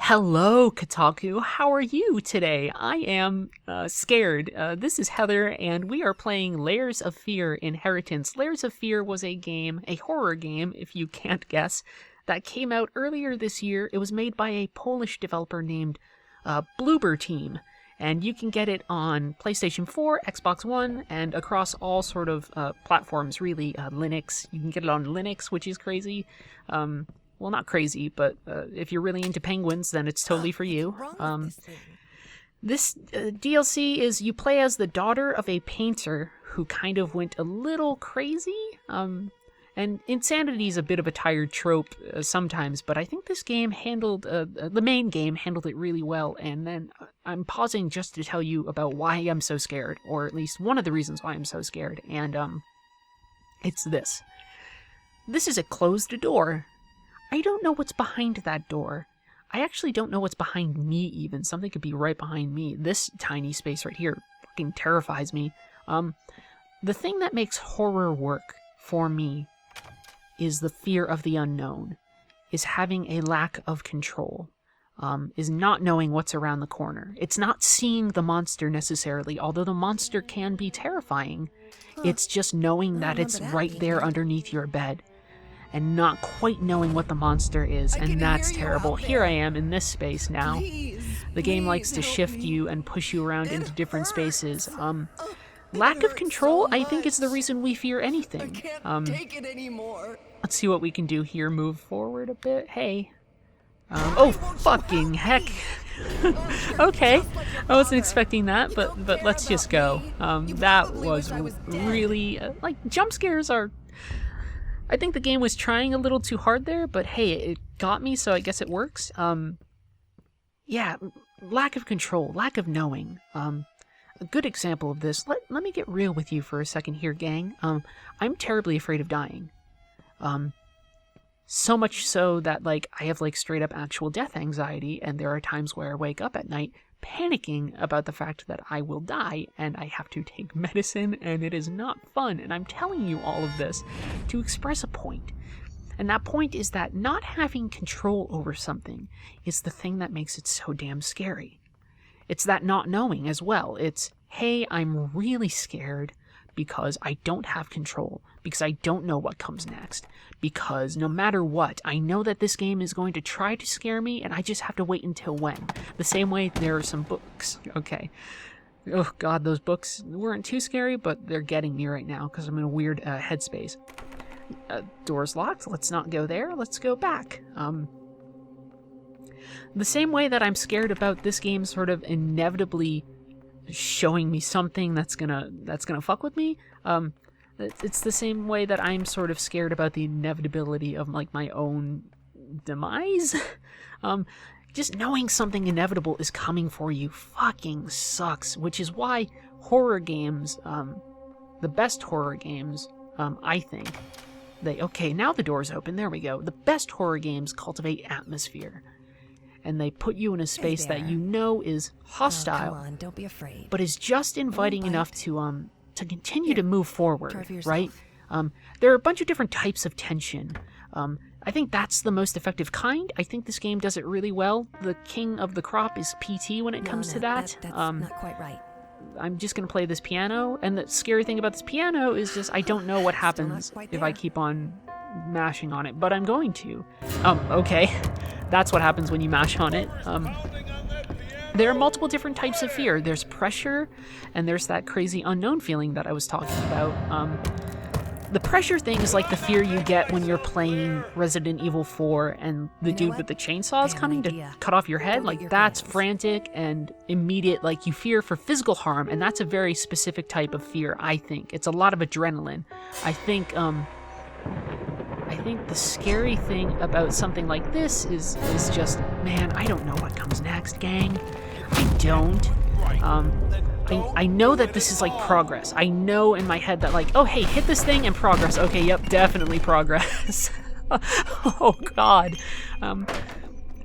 Hello, Kotaku. How are you today? I am scared. This is Heather, and we are playing Layers of Fear Inheritance. Layers of Fear was a game, a horror game, if you can't guess, that came out earlier this year. It was made by a Polish developer named Bloober Team, and you can get it on PlayStation 4, Xbox One, and across all sort of platforms, really. Linux. You can get it on Linux, which is crazy. Well, not crazy, but if you're really into penguins, then it's totally for you. This DLC is you play as the daughter of a painter who kind of went a little crazy. And insanity is a bit of a tired trope sometimes, but I think this game handled, the main game handled it really well. And then I'm pausing just to tell you about why I'm so scared, or at least one of the reasons why I'm so scared. And it's this. This is a closed door. I don't know what's behind that door. I actually don't know what's behind me even. Something could be right behind me. This tiny space right here fucking terrifies me. The thing that makes horror work for me is the fear of the unknown, is having a lack of control, is not knowing what's around the corner. It's not seeing the monster necessarily, although the monster can be terrifying. It's just knowing that it's right there underneath your bed, and not quite knowing what the monster is, and that's terrible. Here I am in this space now. The game likes to shift you and push you around into different spaces. Lack of control, I think, is the reason we fear anything. Let's see what we can do here. Move forward a bit. Hey. Oh, fucking heck. Okay. I wasn't expecting that, but let's just go. That was really... like, jump scares are... I think the game was trying a little too hard there, but hey, it got me, so I guess it works. Yeah, lack of control, lack of knowing. A good example of this, let me get real with you for a second here, gang. I'm terribly afraid of dying. So much so that, like, I have, like, straight up actual death anxiety, and there are times where I wake up at night panicking about the fact that I will die, and I have to take medicine, and it is not fun. And I'm telling you all of this to express a point. And that point is that not having control over something is the thing that makes it so damn scary. It's that not knowing as well. It's, hey, I'm really scared because I don't have control, because I don't know what comes next, because no matter what, I know that this game is going to try to scare me, and I just have to wait until when. The same way there are some books, okay. Oh god, those books weren't too scary, but they're getting me right now, because I'm in a weird headspace. Door's locked, let's not go there, let's go back. The same way that I'm scared about this game sort of inevitably showing me something that's gonna fuck with me, it's the same way that I'm sort of scared about the inevitability of, like, my own demise. Just knowing something inevitable is coming for you fucking sucks, which is why horror games, the best horror games, I think, okay, now the door's open, there we go. The best horror games cultivate atmosphere. And they put you in a space that you know is hostile, come on, don't be afraid. but is just inviting enough to continue to move forward, right? There are a bunch of different types of tension. I think that's the most effective kind. I think this game does it really well. The king of the crop is PT when it comes to that. That's not quite right. I'm just going to play this piano, and the scary thing about this piano is just I don't know what happens if I keep on mashing on it, but I'm going to. Okay. That's what happens when you mash on it. There are multiple different types of fear. There's pressure, and there's that crazy unknown feeling that I was talking about. The pressure thing is like the fear you get when you're playing Resident Evil 4 and the dude with the chainsaw is coming to cut off your head. Like, that's frantic and immediate, like, you fear for physical harm, and that's a very specific type of fear, I think. It's a lot of adrenaline. I think the scary thing about something like this is just, man, I don't know what comes next, gang. I don't. I know that this is like progress. I know in my head that, like, oh, hey, hit this thing and progress. Okay, yep, definitely progress. Oh, God.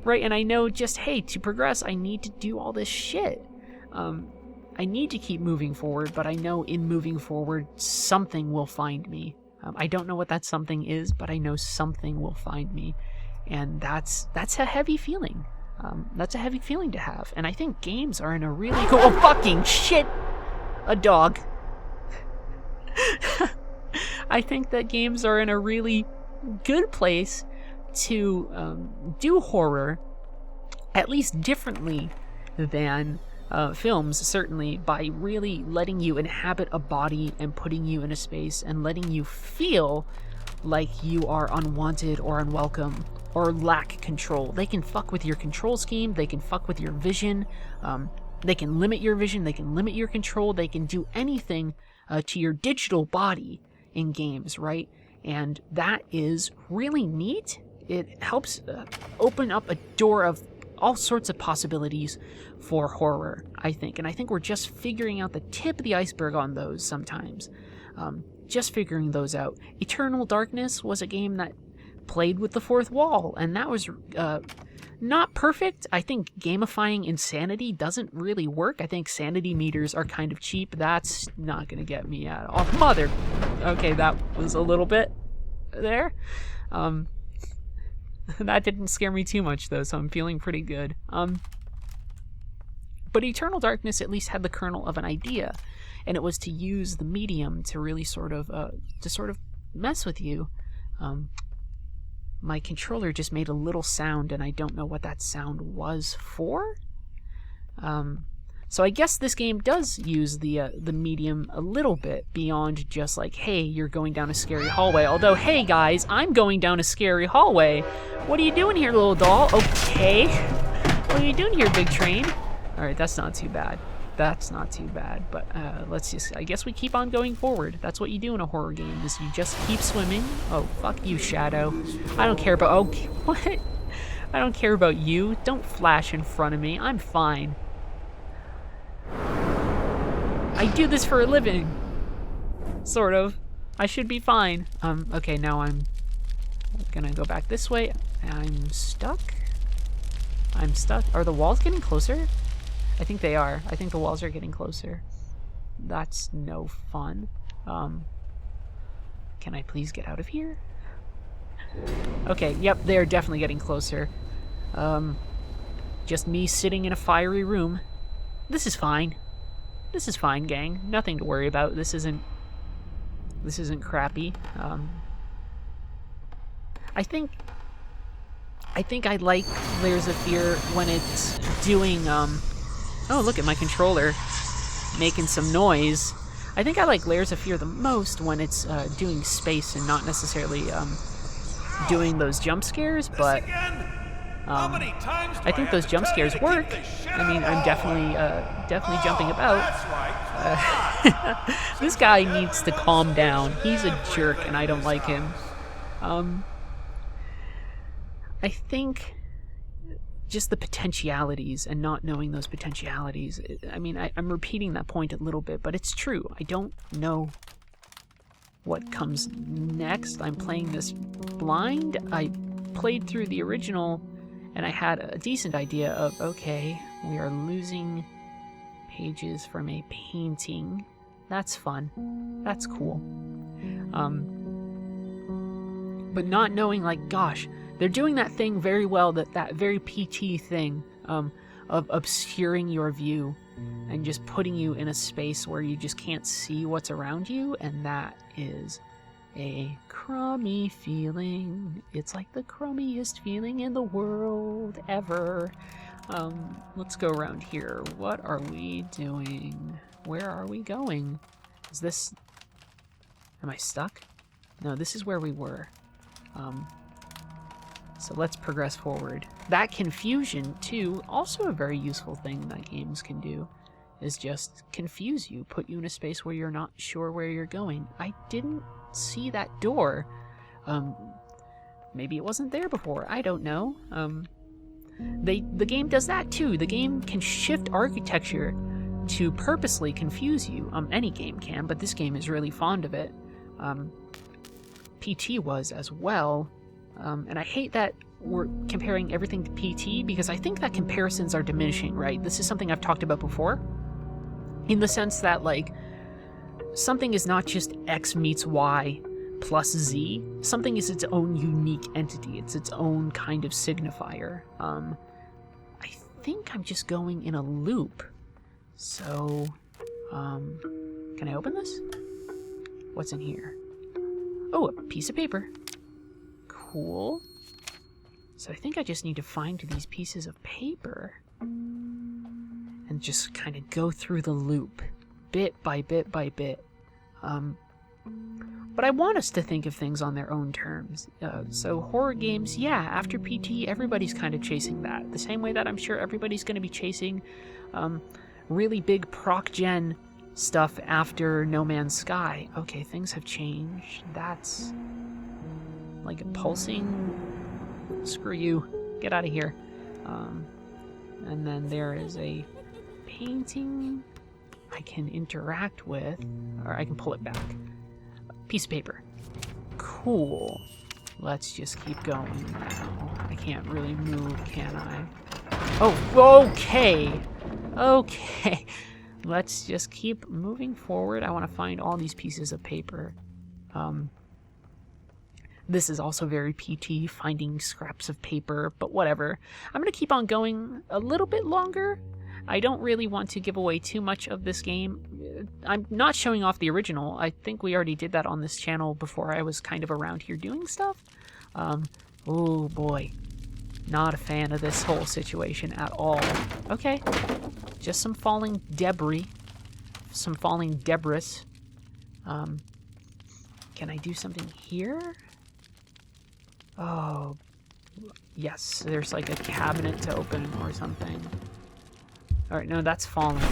Right, and I know just, hey, to progress, I need to do all this shit. I need to keep moving forward, but I know in moving forward, something will find me. I don't know what that something is, but I know something will find me. And that's a heavy feeling. That's a heavy feeling to have, and I think games are in a really cool... Oh, fucking shit! A dog. I think that games are in a really good place to do horror, at least differently than films, certainly, by really letting you inhabit a body and putting you in a space and letting you feel like you are unwanted or unwelcome or lack control. They can fuck with your control scheme, they can fuck with your vision, they can limit your vision, they can limit your control, they can do anything to your digital body in games, right? And that is really neat. It helps open up a door of all sorts of possibilities for horror, I think. And I think we're just figuring out the tip of the iceberg on those sometimes. Just figuring those out. Eternal Darkness was a game that played with the fourth wall, and that was not perfect. I think gamifying insanity doesn't really work. I think sanity meters are kind of cheap. That's not going to get me at all. Mother! Okay, that was a little bit there. That didn't scare me too much, though, so I'm feeling pretty good. But Eternal Darkness at least had the kernel of an idea, and it was to use the medium to really sort of mess with you. My controller just made a little sound, and I don't know what that sound was for. So I guess this game does use the medium a little bit beyond just like, hey, you're going down a scary hallway. Although, hey guys, I'm going down a scary hallway. What are you doing here, little doll? Okay. What are you doing here, big train? All right, that's not too bad. That's not too bad. But let's just, I guess we keep on going forward. That's what you do in a horror game, is you just keep swimming. Oh, fuck you, Shadow. I don't care about, oh, what? I don't care about you. Don't flash in front of me. I'm fine. I do this for a living. Sort of. I should be fine. Okay, now I'm gonna go back this way. I'm stuck? I'm stuck. Are the walls getting closer? I think they are. I think the walls are getting closer. That's no fun. Can I please get out of here? Okay, yep, they're definitely getting closer. Just me sitting in a fiery room. This is fine. This is fine, gang. Nothing to worry about. This isn't crappy. I think I like Layers of Fear when it's doing, oh, look at my controller making some noise. I think I like Layers of Fear the most when it's doing space and not necessarily doing those jump scares, but I think those jump scares work. I mean, I'm definitely jumping about. This guy needs to calm down. He's a jerk, and I don't like him. I think just the potentialities and not knowing those potentialities. I mean, I'm repeating that point a little bit, but it's true. I don't know what comes next. I'm playing this blind. I played through the original, and I had a decent idea of, okay, we are losing pages from a painting. That's fun. That's cool. But not knowing, like, gosh, they're doing that thing very well, that very PT thing of obscuring your view and just putting you in a space where you just can't see what's around you, and that is a crummy feeling. It's like the crummiest feeling in the world ever. Let's go around here. What are we doing? Where are we going? Is this... Am I stuck? No, this is where we were. So let's progress forward. That confusion, too, also a very useful thing that games can do, is just confuse you, put you in a space where you're not sure where you're going. I didn't see that door. Maybe it wasn't there before. I don't know. The game does that too. The game can shift architecture to purposely confuse you. Any game can, but this game is really fond of it. PT was as well. And I hate that we're comparing everything to PT, because I think that comparisons are diminishing, right? This is something I've talked about before, in the sense that, like, something is not just X meets Y plus Z. Something is its own unique entity. It's its own kind of signifier. think I'm just going in a loop. So, can I open this? What's in here? Oh, a piece of paper. Cool. So I think I just need to find these pieces of paper and just kind of go through the loop, bit by bit by bit. But I want us to think of things on their own terms. So horror games, yeah, after PT, everybody's kind of chasing that. The same way that I'm sure everybody's going to be chasing really big proc-gen stuff after No Man's Sky. Okay, things have changed. That's like a pulsing... Screw you. Get out of here. And then there is a painting I can interact with, or I can pull it back. Piece of paper. Cool. Let's just keep going now. I can't really move, can I? Oh, okay. Okay. Let's just keep moving forward. I want to find all these pieces of paper. This is also very PT, finding scraps of paper, but whatever. I'm going to keep on going a little bit longer. I don't really want to give away too much of this game. I'm not showing off the original. I think we already did that on this channel before I was kind of around here doing stuff. Oh boy. Not a fan of this whole situation at all. Okay. Just some falling debris. Some falling debris. Can I do something here? Oh, yes, there's like a cabinet to open or something. Alright, no, that's falling.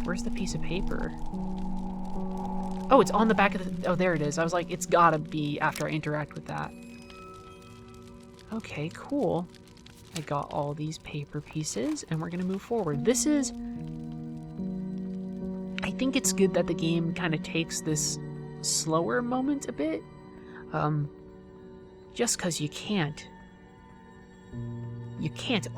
Where's the piece of paper? Oh, it's on the back of the... Oh, there it is. I was like, it's gotta be after I interact with that. Okay, cool. I got all these paper pieces, and we're gonna move forward. This is... I think it's good that the game kind of takes this slower moment a bit. Just because you can't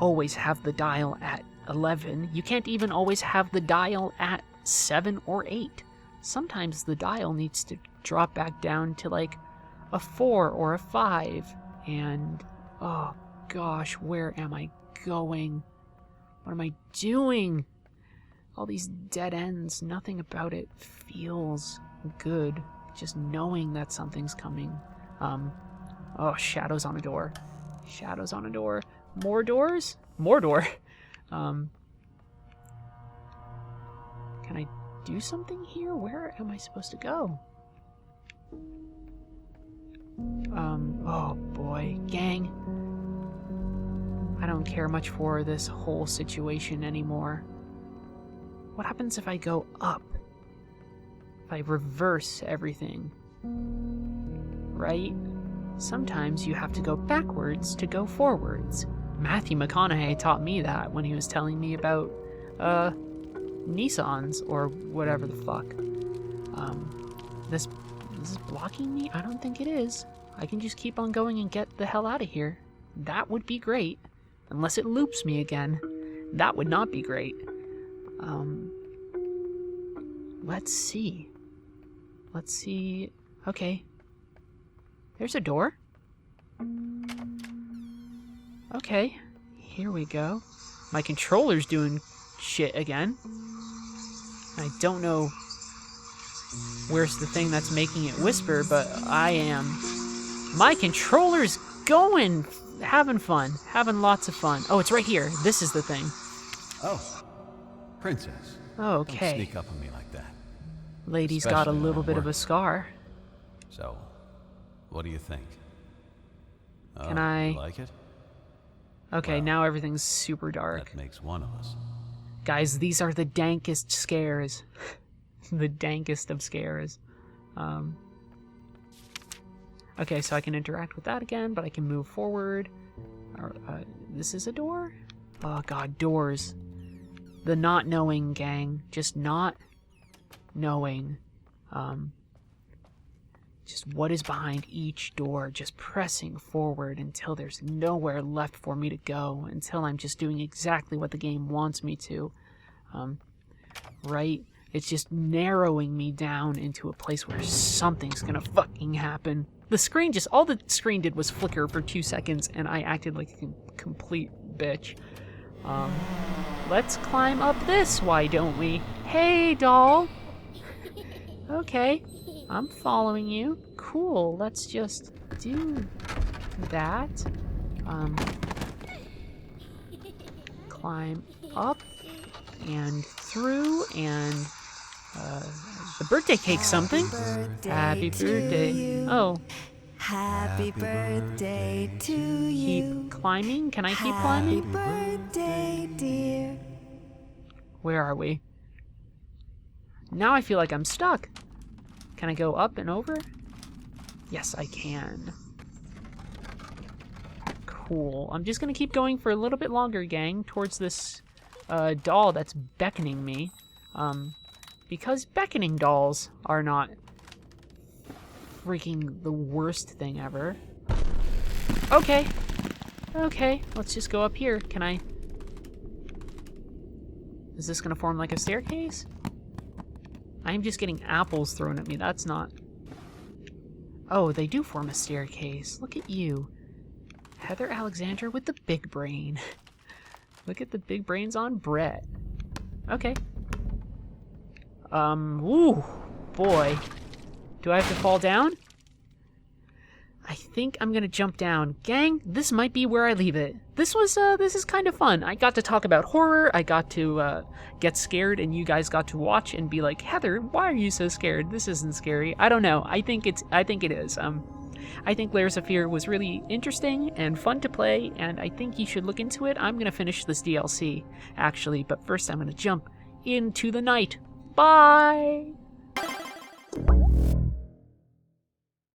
always have the dial at 11. You can't even always have the dial at 7 or 8. Sometimes the dial needs to drop back down to like a 4 or a 5. And oh gosh, where am I going? What am I doing? All these dead ends, nothing about it feels good. Just knowing that something's coming. Oh, shadows on a door. Shadows on a door. More doors? More door. Can I do something here? Where am I supposed to go? Oh boy. Gang. I don't care much for this whole situation anymore. What happens if I go up? If I reverse everything? Right? Sometimes you have to go backwards to go forwards. Matthew McConaughey taught me that when he was telling me about, Nissans, or whatever the fuck. This is blocking me? I don't think it is. I can just keep on going and get the hell out of here. That would be great. Unless it loops me again. That would not be great. Let's see. Let's see. Okay. There's a door. Okay. Here we go. My controller's doing shit again. I don't know where's the thing that's making it whisper, but I am. My controller's going! Having fun. Having lots of fun. Oh, it's right here. This is the thing. Oh. Princess. Okay. Don't sneak up on me like that. Lady's got a little bit of a scar. So, what do you think? Can I... You like it? Okay, Well, now everything's super dark. That makes one of us. Guys, these are the dankest scares. The dankest of scares. Okay, so I can interact with that again, but I can move forward. This is a door? Oh god, doors. The not knowing, gang. Just not knowing. Just what is behind each door. Just pressing forward until there's nowhere left for me to go. Until I'm just doing exactly what the game wants me to. Right? It's just narrowing me down into a place where something's gonna fucking happen. The screen just, all the screen did was flicker for 2 seconds, and I acted like a complete bitch. Let's climb up this, why don't we? Hey, doll! Okay, I'm following you. Cool, let's just do that. Climb up and through, and the birthday cake's something. Happy birthday. Oh. Happy birthday to you. Keep climbing? Can I keep climbing? Happy birthday, dear. Where are we? Now I feel like I'm stuck. Can I go up and over? Yes, I can. Cool. I'm just gonna keep going for a little bit longer, gang, towards this doll that's beckoning me. Because beckoning dolls are not freaking the worst thing ever. Okay. Okay, let's just go up here. Can I... Is this gonna form like a staircase? I'm just getting apples thrown at me. That's not... Oh, they do form a staircase. Look at you. Heather Alexandra with the big brain. Look at the big brains on Brett. Okay. Ooh, boy. Do I have to fall down? I think I'm gonna jump down. Gang, this might be where I leave it. This is kind of fun. I got to talk about horror, I got to, get scared, and you guys got to watch and be like, Heather, why are you so scared? This isn't scary. I don't know. I think it is. I think Layers of Fear was really interesting and fun to play, and I think you should look into it. I'm gonna finish this DLC, actually, but first I'm gonna jump into the night. Bye!